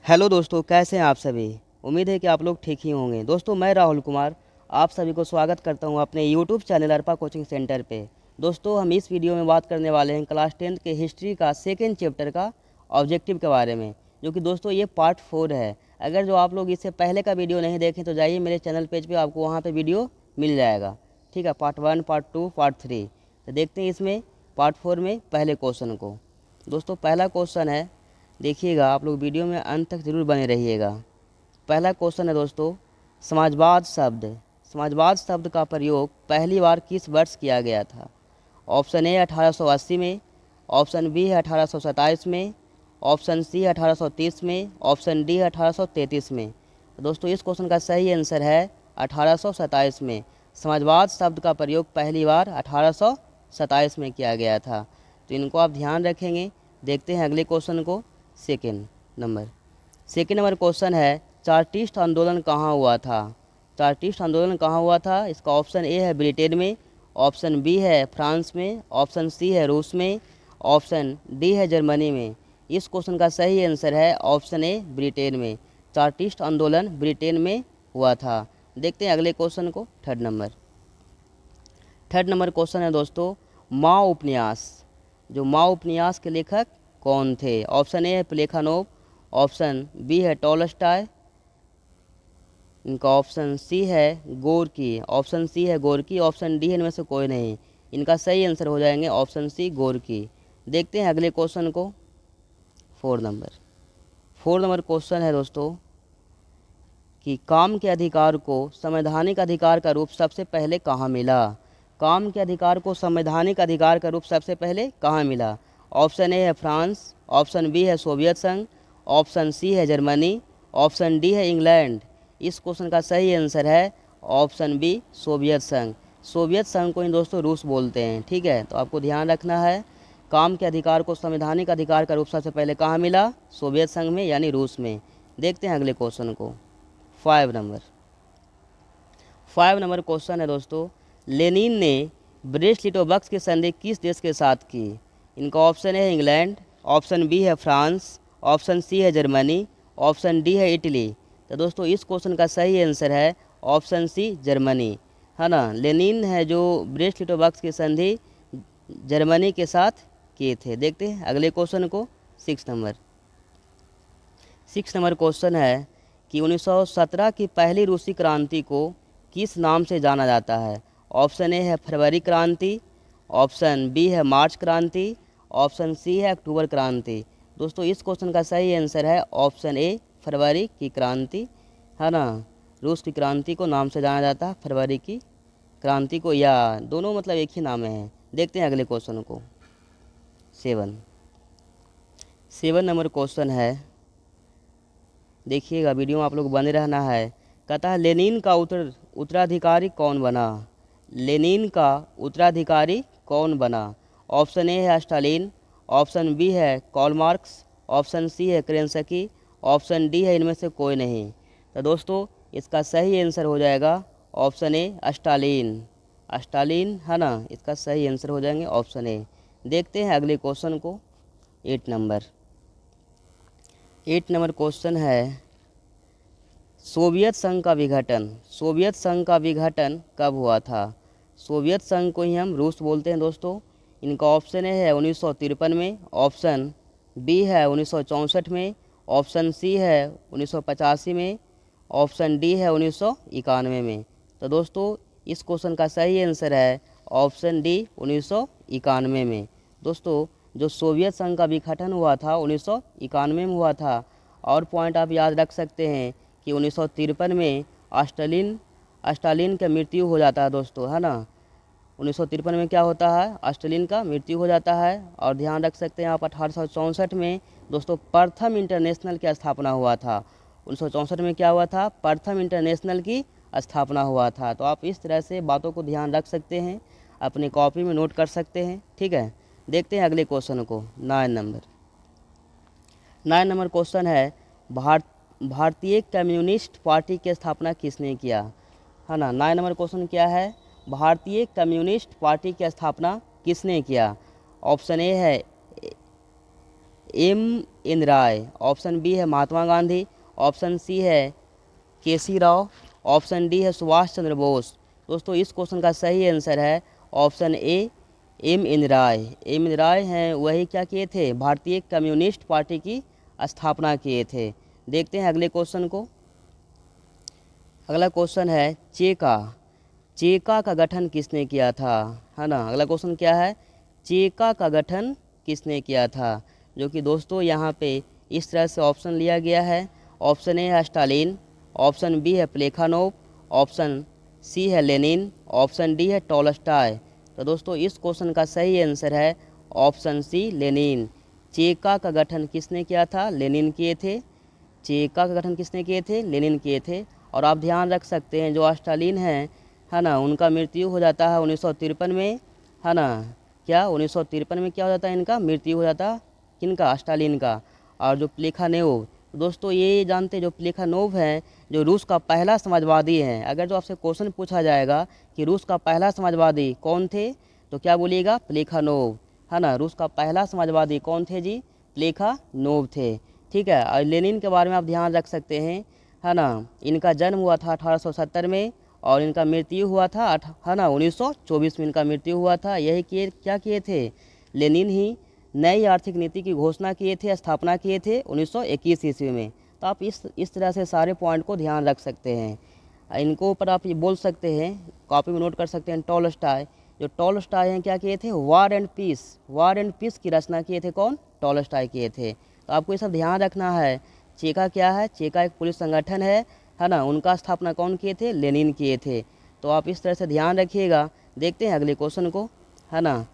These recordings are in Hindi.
हेलो दोस्तों, कैसे हैं आप सभी। उम्मीद है कि आप लोग ठीक ही होंगे। दोस्तों, मैं राहुल कुमार आप सभी को स्वागत करता हूं अपने YouTube channel Arpa coaching centre पे। दोस्तों, हम इस वीडियो में बात करने वाले हैं क्लास 10th के हिस्ट्री का सेकेंड चैप्टर का ऑब्जेक्टिव के बारे में, जो कि दोस्तों ये पार्ट 4 है। अगर जो आप लोग इससे पहले का वीडियो नहीं देखें तो जाइए मेरे चैनल पेज पर, आपको वहाँ पर वीडियो मिल जाएगा। ठीक है, पार्ट 1, पार्ट 2, पार्ट 3। तो देखते हैं इसमें पार्ट 4 में पहले क्वेश्चन को। दोस्तों, पहला क्वेश्चन है, देखिएगा आप लोग वीडियो में अंत तक ज़रूर बने रहिएगा। पहला क्वेश्चन है दोस्तों, समाजवाद शब्द। समाजवाद शब्द का प्रयोग पहली बार किस वर्ष किया गया था। ऑप्शन ए 1880 में, ऑप्शन बी है 1827 में, ऑप्शन सी है 1830 में, ऑप्शन डी है 1833 में। तो दोस्तों, इस क्वेश्चन का सही आंसर है 1827 में। समाजवाद शब्द का प्रयोग पहली बार 1827 में किया गया था। तो इनको आप ध्यान रखेंगे। देखते हैं अगले क्वेश्चन को। सेकेंड नंबर क्वेश्चन है, चार्टिस्ट आंदोलन कहाँ हुआ था। चार्टिस्ट आंदोलन कहाँ हुआ था। इसका ऑप्शन ए है ब्रिटेन में, ऑप्शन बी है फ्रांस में, ऑप्शन सी है रूस में, ऑप्शन डी है जर्मनी में। इस क्वेश्चन का सही आंसर है ऑप्शन ए ब्रिटेन में। चार्टिस्ट आंदोलन ब्रिटेन में हुआ था। देखते हैं अगले क्वेश्चन को। थर्ड नंबर क्वेश्चन है दोस्तों, माओ उपन्यास। जो माओ उपन्यास के लेखक कौन थे। ऑप्शन ए है प्लेखानोव, ऑप्शन बी है टॉलस्टॉय, इनका ऑप्शन सी है गोरकी, ऑप्शन सी है गोरकी, ऑप्शन डी है इनमें से कोई नहीं। इनका सही आंसर हो जाएंगे ऑप्शन सी गोरकी। देखते हैं अगले क्वेश्चन को। फोर्थ नंबर क्वेश्चन है दोस्तों कि काम के अधिकार को संवैधानिक अधिकार का रूप सबसे पहले कहाँ मिला। काम के अधिकार को संवैधानिक अधिकार का रूप सबसे पहले कहाँ मिला। ऑप्शन ए है फ्रांस, ऑप्शन बी है सोवियत संघ, ऑप्शन सी है जर्मनी, ऑप्शन डी है इंग्लैंड। इस क्वेश्चन का सही आंसर है ऑप्शन बी सोवियत संघ। सोवियत संघ को इन दोस्तों रूस बोलते हैं। ठीक है, तो आपको ध्यान रखना है। काम के अधिकार को संवैधानिक अधिकार का रूप सबसे पहले कहाँ मिला। सोवियत संघ में, यानी रूस में। देखते हैं अगले क्वेश्चन को। 5 नंबर क्वेश्चन है दोस्तों, लेनिन ने ब्रेस्ट लिटोवस्क की संधि किस देश के साथ की। इनका ऑप्शन है इंग्लैंड, ऑप्शन बी है फ्रांस, ऑप्शन सी है जर्मनी, ऑप्शन डी है इटली। तो दोस्तों, इस क्वेश्चन का सही आंसर है ऑप्शन सी जर्मनी, है ना। लेनिन है जो ब्रेस्ट लिटोवस्क की संधि जर्मनी के साथ किए थे। देखते हैं अगले क्वेश्चन को। 6 नंबर क्वेश्चन है कि 1917 की पहली रूसी क्रांति को किस नाम से जाना जाता है। ऑप्शन ए है फरवरी क्रांति, ऑप्शन बी है मार्च क्रांति, ऑप्शन सी है अक्टूबर क्रांति। दोस्तों, इस क्वेश्चन का सही आंसर है ऑप्शन ए फरवरी की क्रांति, है ना। रूस की क्रांति को नाम से जाना जाता है फरवरी की क्रांति को, या दोनों मतलब एक ही नाम है। देखते हैं अगले क्वेश्चन को। 7 नंबर क्वेश्चन है, देखिएगा वीडियो में आप लोग बने रहना है। कहता है लेनिन का उत्तराधिकारी कौन बना। लेनिन का उत्तराधिकारी कौन बना। ऑप्शन ए है स्टालिन, ऑप्शन बी है कार्ल मार्क्स, ऑप्शन सी है केरेंस्की, ऑप्शन डी है इनमें से कोई नहीं। तो दोस्तों, इसका सही आंसर हो जाएगा ऑप्शन ए स्टालिन। स्टालिन, है ना, इसका सही आंसर हो जाएंगे ऑप्शन ए। देखते हैं अगले क्वेश्चन को। 8 नंबर क्वेश्चन है, सोवियत संघ का विघटन कब हुआ था। सोवियत संघ को ही हम रूस बोलते हैं दोस्तों। इनका ऑप्शन ए है 1953 में, ऑप्शन बी है 1964 में, ऑप्शन सी है 1985 में, ऑप्शन डी है 1991 में। तो दोस्तों, इस क्वेश्चन का सही आंसर है ऑप्शन डी 1991 में। दोस्तों, जो सोवियत संघ का विघटन हुआ था 1991 में हुआ था। और पॉइंट आप याद रख सकते हैं कि 1953 में स्टालिन की मृत्यु हो जाता है दोस्तों, है ना। 1953 में क्या होता है, स्टालिन का मृत्यु हो जाता है। और ध्यान रख सकते हैं आप 1864 में दोस्तों प्रथम इंटरनेशनल की स्थापना हुआ था। 1964 में क्या हुआ था, प्रथम इंटरनेशनल की स्थापना हुआ था। तो आप इस तरह से बातों को ध्यान रख सकते हैं, अपनी कॉपी में नोट कर सकते हैं। ठीक है, देखते हैं अगले क्वेश्चन को। 9 नंबर क्वेश्चन है, भारतीय कम्युनिस्ट पार्टी की स्थापना किसने किया, है ना। 9 नंबर क्वेश्चन क्या है, भारतीय कम्युनिस्ट पार्टी की स्थापना किसने किया। ऑप्शन ए है एन राय, ऑप्शन बी है महात्मा गांधी, ऑप्शन सी है केसी राव, ऑप्शन डी है सुभाष चंद्र बोस। दोस्तों इस क्वेश्चन का सही आंसर है option A M N Rai. M N Rai हैं वही क्या किए थे, भारतीय कम्युनिस्ट पार्टी की स्थापना किए थे। देखते हैं अगले क्वेश्चन को। अगला क्वेश्चन है चेका। चेका का गठन किसने किया था, है ना। अगला क्वेश्चन क्या है, चेका का गठन किसने किया था, जो कि दोस्तों यहाँ पे इस तरह से ऑप्शन लिया गया है। ऑप्शन ए है स्टालिन, ऑप्शन बी है प्लेखानोव, ऑप्शन सी है लेनिन, ऑप्शन डी है टॉलस्टॉय। तो दोस्तों इस क्वेश्चन का सही आंसर है ऑप्शन सी लेनिन। चेका का गठन किसने किया था, लेनिन किए थे। चेका का गठन किसने किए थे, लेनिन किए थे। और आप ध्यान रख सकते हैं जो स्टालिन हैं, है ना, उनका मृत्यु हो जाता है 1953 में, है ना। क्या 1953 में क्या हो जाता है, इनका मृत्यु हो जाता है, किनका, स्टालिन का। और जो प्लेखानोव, दोस्तों ये जानते हैं जो प्लेखानोव हैं जो रूस का पहला समाजवादी हैं। अगर जो आपसे क्वेश्चन पूछा जाएगा कि रूस का पहला समाजवादी कौन थे, तो क्या बोलिएगा, प्लेखानोव, है ना। रूस का पहला समाजवादी कौन थे जी, प्लेखानोव थे। ठीक है। और लेनिन के बारे में आप ध्यान रख सकते हैं, है ना। इनका जन्म हुआ था 1870 में और इनका मृत्यु हुआ था है ना 1924 में इनका मृत्यु हुआ था। यही किए क्या किए थे, लेनिन ही नई आर्थिक नीति की घोषणा किए थे, स्थापना किए थे 1921 ईस्वी में। तो आप इस तरह से सारे पॉइंट को ध्यान रख सकते हैं। इनको ऊपर आप ये बोल सकते हैं, कॉपी में नोट कर सकते हैं। टॉलस्टॉय, जो टॉलस्टॉय हैं क्या किए थे, वार एंड पीस की रचना किए थे, कौन, टॉलस्टॉय किए थे। तो आपको ये सब ध्यान रखना है। चेका क्या है, चेका एक पुलिस संगठन है ना। उनका स्थापना कौन किए थे, लेनिन किए थे। तो आप इस तरह से ध्यान रखिएगा। देखते हैं अगले क्वेश्चन को, है ना।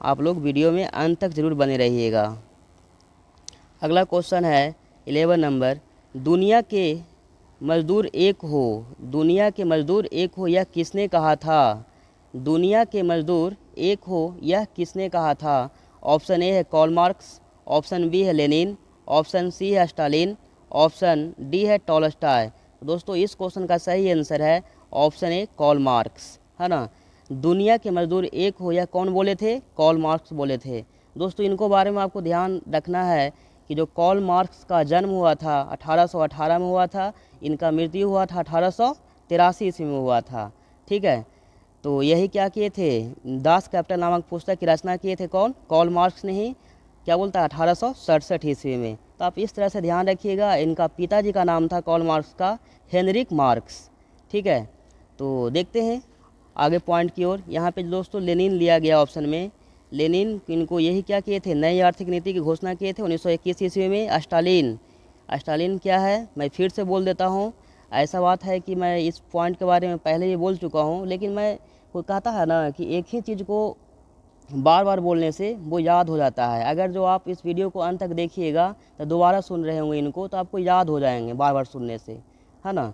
आप लोग वीडियो में अंत तक जरूर बने रहिएगा। अगला क्वेश्चन है 11 नंबर, दुनिया के मजदूर एक हो, दुनिया के मजदूर एक हो यह किसने कहा था। दुनिया के मजदूर एक हो यह किसने कहा था। ऑप्शन ए है कार्ल मार्क्स, ऑप्शन बी है लेनिन, ऑप्शन सी है स्टालिन, ऑप्शन डी है टॉलस्टॉय। दोस्तों इस क्वेश्चन का सही आंसर है ऑप्शन ए कार्ल मार्क्स, है ना। दुनिया के मजदूर एक हो यह कौन बोले थे, कार्ल मार्क्स बोले थे। दोस्तों इनको बारे में आपको ध्यान रखना है कि जो कार्ल मार्क्स का जन्म हुआ था 1818 में हुआ था, इनका मृत्यु हुआ था 1883 ईस्वी में हुआ था। ठीक है। तो यही क्या किए थे, दास कैपिटल नामक पुस्तक की रचना किए थे, कौन, कार्ल मार्क्स ने ही, क्या बोलता है, 1867 ईस्वी में। तो आप इस तरह से ध्यान रखिएगा। इनका पिताजी का नाम था कार्ल मार्क्स का हेनरिक मार्क्स। ठीक है। तो देखते हैं आगे पॉइंट की ओर। यहाँ पे दोस्तों लेनिन लिया गया ऑप्शन में। लेनिन इनको यही क्या किए थे, नई आर्थिक नीति की घोषणा किए थे 1921 ईस्वी में। स्टालिन क्या है, मैं फिर से बोल देता हूँ। ऐसा बात है कि मैं इस पॉइंट के बारे में पहले ही बोल चुका हूँ, लेकिन मैं वो कहता है ना कि एक ही चीज़ को बार बार बोलने से वो याद हो जाता है। अगर जो आप इस वीडियो को अंत तक देखिएगा तो दोबारा सुन रहे होंगे इनको, तो आपको याद हो जाएंगे बार बार सुनने से, है ना।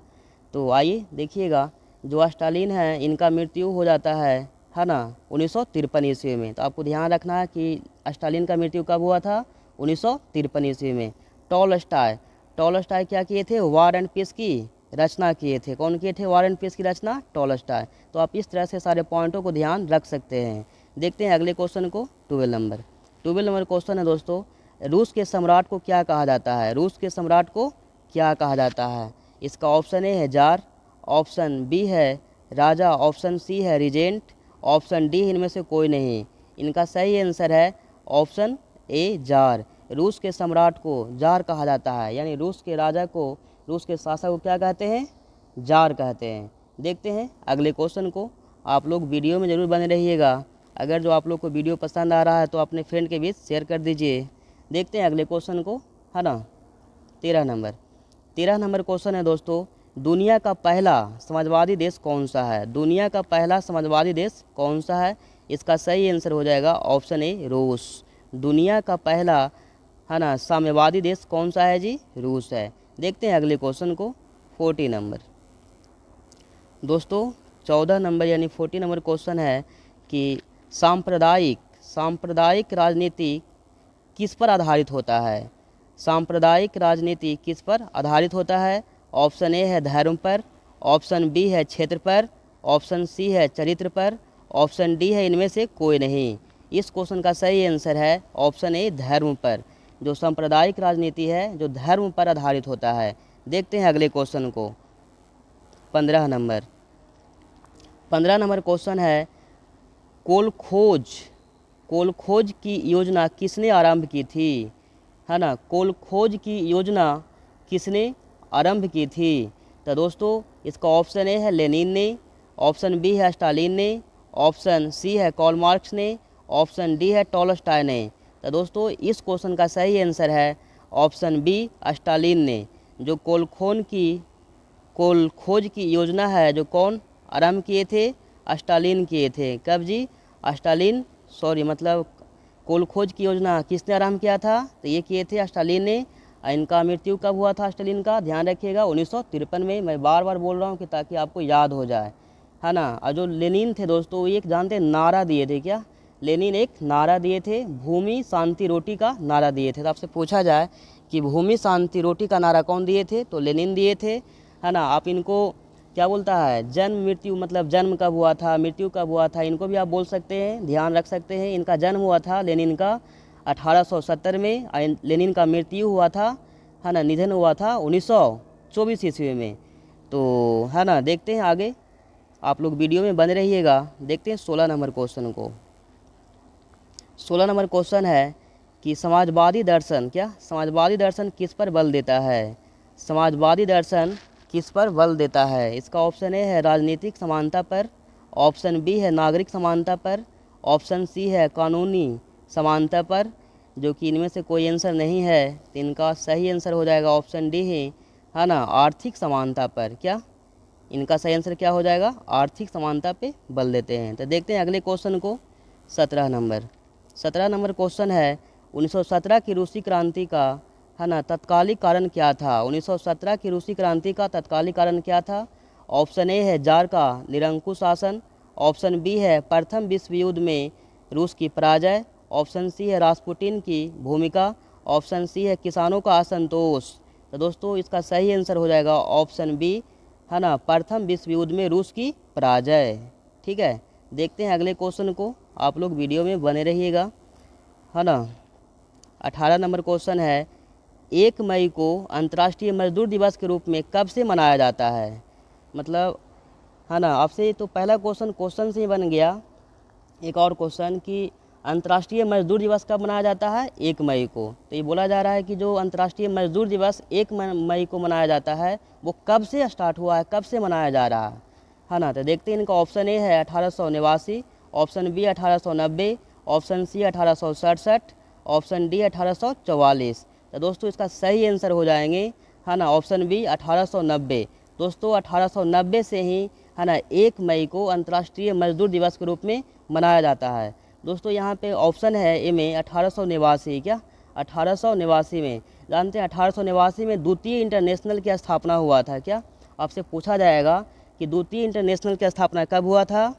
तो आइए देखिएगा, जो स्टालिन है इनका मृत्यु हो जाता है ना 1953 ईस्वी में। तो आपको ध्यान रखना है कि स्टालिन का मृत्यु कब हुआ था, 1953 ईस्वी में। टॉलस्टॉय क्या किए थे, वार एंड पीस की रचना किए थे। कौन किए थे, वार एंड पीस की रचना, टॉलस्टॉय। तो आप इस तरह से सारे पॉइंटों को ध्यान रख सकते हैं। देखते हैं अगले क्वेश्चन को, 12 नंबर क्वेश्चन है दोस्तों, रूस के सम्राट को क्या कहा जाता है। रूस के सम्राट को क्या कहा जाता है। इसका ऑप्शन ए है जार, ऑप्शन बी है राजा, ऑप्शन सी है रीजेंट, ऑप्शन डी इनमें से कोई नहीं। इनका सही आंसर है ऑप्शन ए जार। रूस के सम्राट को जार कहा जाता है, यानी रूस के राजा को, रूस के शासक को क्या कहते हैं, जार कहते हैं। देखते हैं अगले क्वेश्चन को। आप लोग वीडियो में ज़रूर बने रहिएगा। अगर जो आप लोग को वीडियो पसंद आ रहा है तो अपने फ्रेंड के बीच शेयर कर दीजिए। देखते हैं अगले क्वेश्चन को, है ना। 13 नंबर क्वेश्चन है दोस्तों, दुनिया का पहला समाजवादी देश कौन सा है। दुनिया का पहला समाजवादी देश कौन सा है। इसका सही आंसर हो जाएगा ऑप्शन ए रूस। दुनिया का पहला, है ना, साम्यवादी देश कौन सा है जी, रूस है। देखते हैं अगले क्वेश्चन को, 40 नंबर दोस्तों। 14 नंबर यानी 40 नंबर क्वेश्चन है कि सांप्रदायिक राजनीति किस पर आधारित होता है। सांप्रदायिक राजनीति किस पर आधारित होता है। ऑप्शन ए है धर्म पर, ऑप्शन बी है क्षेत्र पर, ऑप्शन सी है चरित्र पर, ऑप्शन डी है इनमें से कोई नहीं। इस क्वेश्चन का सही आंसर है ऑप्शन ए धर्म पर। जो सांप्रदायिक राजनीति है, जो धर्म पर आधारित होता है। देखते हैं अगले क्वेश्चन को, 15 नंबर। 15 नंबर क्वेश्चन है, कोल खोज की योजना किसने आरंभ की थी, है ना। कोल खोज की योजना किसने आरंभ की थी। तो दोस्तों इसका ऑप्शन ए है लेनिन ने, ऑप्शन बी है स्टालिन ने, ऑप्शन सी है कार्ल मार्क्स ने, ऑप्शन डी है टॉलस्टॉय ने। तो दोस्तों इस क्वेश्चन का सही आंसर है ऑप्शन बी स्टालिन ने। जो कोल खोज की योजना है जो कौन आरंभ किए थे, स्टालिन किए थे। कब जी, स्टालिन, सॉरी मतलब कोल खोज की योजना किसने आरंभ किया था, तो ये किए थे स्टालिन ने। इनका मृत्यु कब हुआ था स्टालिन का, ध्यान रखिएगा 1953 में। मैं बार बार बोल रहा हूँ कि ताकि आपको याद हो जाए, है ना। और जो लेनिन थे दोस्तों, वो एक जानते नारा दिए थे, क्या लेनिन एक नारा दिए थे, भूमि शांति रोटी का नारा दिए थे। तो आपसे पूछा जाए कि भूमि शांति रोटी का नारा कौन दिए थे, तो लेनिन दिए थे, है ना। आप इनको क्या बोलता है, जन्म मृत्यु मतलब जन्म कब हुआ था, मृत्यु कब हुआ था, इनको भी आप बोल सकते हैं, ध्यान रख सकते हैं। इनका जन्म हुआ था लेनिन का 1870 में, लेनिन का मृत्यु हुआ था, है ना, निधन हुआ था 1924 ईस्वी में। तो है ना, देखते हैं आगे, आप लोग वीडियो में बने रहिएगा। देखते हैं 16 नंबर क्वेश्चन को। 16 नंबर क्वेश्चन है कि समाजवादी दर्शन, क्या समाजवादी दर्शन किस पर बल देता है, समाजवादी दर्शन किस पर बल देता है। इसका ऑप्शन ए है राजनीतिक समानता पर, ऑप्शन बी है नागरिक समानता पर, ऑप्शन सी है कानूनी समानता पर। जो कि इनमें से कोई आंसर नहीं है, तो इनका सही आंसर हो जाएगा ऑप्शन डी है ना, आर्थिक समानता पर। क्या इनका सही आंसर क्या हो जाएगा, आर्थिक समानता पे बल देते हैं। तो देखते हैं अगले क्वेश्चन को, 17 नंबर। 17 नंबर क्वेश्चन है 1917 की रूसी क्रांति का, है ना, तत्कालिक कारण क्या था। 1917 की रूसी क्रांति का तत्कालिक कारण क्या था। ऑप्शन ए है जार का निरंकुश शासन, ऑप्शन बी है प्रथम विश्व युद्ध में रूस की पराजय, ऑप्शन सी है रास्पुटिन की भूमिका, ऑप्शन सी है किसानों का असंतोष। तो दोस्तों इसका सही आंसर हो जाएगा ऑप्शन बी, है ना, प्रथम विश्व युद्ध में रूस की पराजय। ठीक है, देखते हैं अगले क्वेश्चन को, आप लोग वीडियो में बने रहिएगा, है ना। 18 नंबर क्वेश्चन है 1 मई को अंतर्राष्ट्रीय मजदूर दिवस के रूप में कब से मनाया जाता है। मतलब, है ना, आपसे तो पहला क्वेश्चन से ही बन गया एक और क्वेश्चन कि अंतर्राष्ट्रीय मजदूर दिवस कब मनाया जाता है, 1 मई को। तो ये बोला जा रहा है कि जो अंतर्राष्ट्रीय मजदूर दिवस 1 मई को मनाया जाता है, वो कब से स्टार्ट हुआ है, कब से मनाया जा रहा है ना। तो देखते हैं, इनका ऑप्शन ए है 1889, option B 1890, option C 1867, option D 1844। तो दोस्तों इसका सही आंसर हो जाएंगे, है ना, ऑप्शन बी 1890। दोस्तों 1890 से ही, है ना, 1 मई को अंतर्राष्ट्रीय मजदूर दिवस के रूप में मनाया जाता है। दोस्तों यहाँ पे ऑप्शन है ए में 1889, क्या 1889 में, जानते हैं 1889 में द्वितीय इंटरनेशनल की स्थापना हुआ था। क्या आपसे पूछा जाएगा कि द्वितीय इंटरनेशनल की स्थापना कब हुआ था,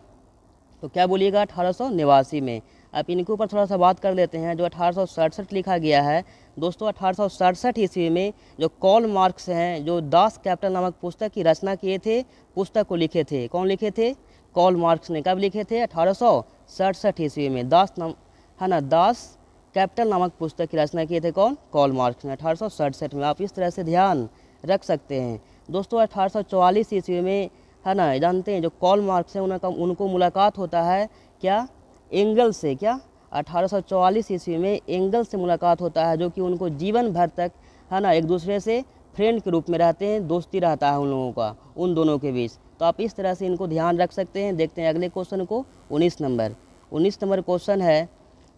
तो क्या बोलिएगा 1889 में। अब इनके ऊपर थोड़ा सा बात कर लेते हैं। जो 1867 लिखा गया है दोस्तों, 1867 ईस्वी में जो कार्ल मार्क्स हैं, जो दास कैपिटल नामक पुस्तक की रचना किए थे, पुस्तक को लिखे थे, कौन लिखे थे, कार्ल मार्क्स ने। कब लिखे थे, 1867 ईस्वी में, दास नाम, है ना, दास कैपिटल नामक पुस्तक की रचना किए थे कौन, कार्ल मार्क्स ने, 1867 में। आप इस तरह से ध्यान रख सकते हैं। दोस्तों 1844 ईस्वी में, है ना, जानते हैं जो कार्ल मार्क्स हैं उनको मुलाकात होता है क्या, एंगल्स से। क्या 1844 ईस्वी में एंगल्स से मुलाकात होता है, जो कि उनको जीवन भर तक, है ना, एक दूसरे से फ्रेंड के रूप में रहते हैं, दोस्ती रहता है उन लोगों का, उन दोनों के बीच। तो आप इस तरह से इनको ध्यान रख सकते हैं। देखते हैं अगले क्वेश्चन को, 19 नंबर। 19 नंबर क्वेश्चन है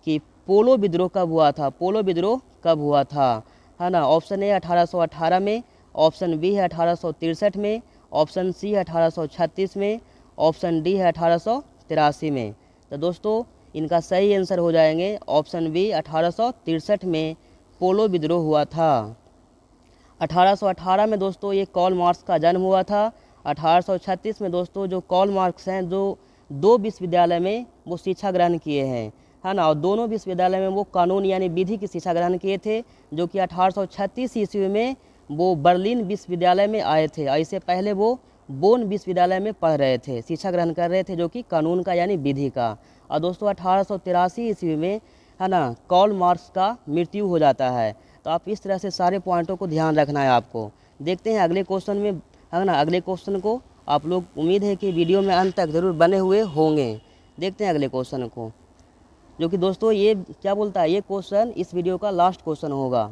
कि पोलो विद्रोह कब हुआ था, पोलो विद्रोह कब हुआ था, है ना। ऑप्शन ए 1818 में, ऑप्शन बी है 1863 में, ऑप्शन सी है 1836 में, ऑप्शन डी है 1883 में। तो दोस्तों इनका सही आंसर हो जाएंगे ऑप्शन बी, 1863 में पोलो विद्रोह हुआ था। 1818 में दोस्तों ये कार्ल मार्क्स का जन्म हुआ था। 1836 में दोस्तों जो कार्ल मार्क्स हैं, जो 2 विश्वविद्यालय में वो शिक्षा ग्रहण किए हैं, है ना, और दोनों विश्वविद्यालय में वो कानून यानी विधि की शिक्षा ग्रहण किए थे, जो कि 1836 ईस्वी में वो बर्लिन विश्वविद्यालय में आए थे। इससे पहले वो बोन विश्वविद्यालय में पढ़ रहे थे, शिक्षा ग्रहण कर रहे थे, जो कि कानून का यानी विधि का। और दोस्तों 1883 ईस्वी में है ना, कार्ल मार्क्स का मृत्यु हो जाता है। तो आप इस तरह से सारे पॉइंटों को ध्यान रखना है आपको। देखते हैं अगले क्वेश्चन में, है ना, अगले क्वेश्चन को आप लोग उम्मीद है कि वीडियो में अंत तक ज़रूर बने हुए होंगे। देखते हैं अगले क्वेश्चन को, जो कि दोस्तों ये क्या बोलता है, ये क्वेश्चन इस वीडियो का लास्ट क्वेश्चन होगा।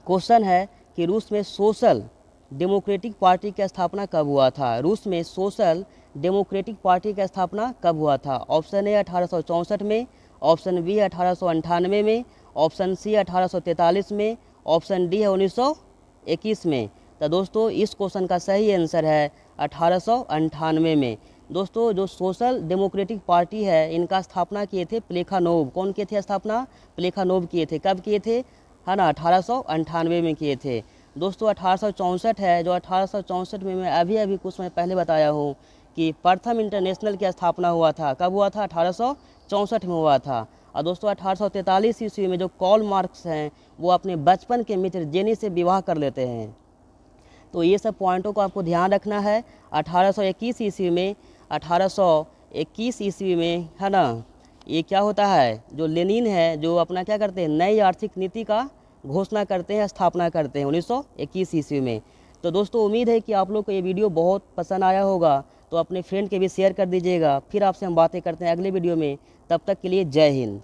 क्वेश्चन है कि रूस में सोशल डेमोक्रेटिक पार्टी की स्थापना कब हुआ था। रूस में सोशल डेमोक्रेटिक पार्टी की स्थापना कब हुआ था। ऑप्शन ए 1864 में, ऑप्शन बी 1898 में, ऑप्शन सी 1843 में, ऑप्शन डी है 1921 में। तो दोस्तों इस क्वेश्चन का सही आंसर है 1898 में। दोस्तों जो सोशल डेमोक्रेटिक पार्टी है इनका स्थापना किए थे प्लेखानोव। कौन किए थे स्थापना? प्लेखानोव किए थे। कब किए थे? है ना, 1898 में किए थे। दोस्तों 1864 है, जो 1864 में मैं अभी कुछ समय पहले बताया हूँ कि प्रथम इंटरनेशनल की स्थापना हुआ था। कब हुआ था? 1864 में हुआ था। और दोस्तों 1843 ईस्वी में जो कार्ल मार्क्स हैं वो अपने बचपन के मित्र जेनी से विवाह कर लेते हैं। तो ये सब पॉइंटों को आपको ध्यान रखना है। 1821 ईस्वी में, 1821 ईस्वी में, है ना, ये क्या होता है, जो लेनिन है जो अपना क्या करते हैं, नई आर्थिक नीति का घोषणा करते हैं, स्थापना करते हैं 1921 ईस्वी में। तो दोस्तों उम्मीद है कि आप लोग को ये वीडियो बहुत पसंद आया होगा, तो अपने फ्रेंड के भी शेयर कर दीजिएगा। फिर आपसे हम बातें करते हैं अगले वीडियो में। तब तक के लिए जय हिंद।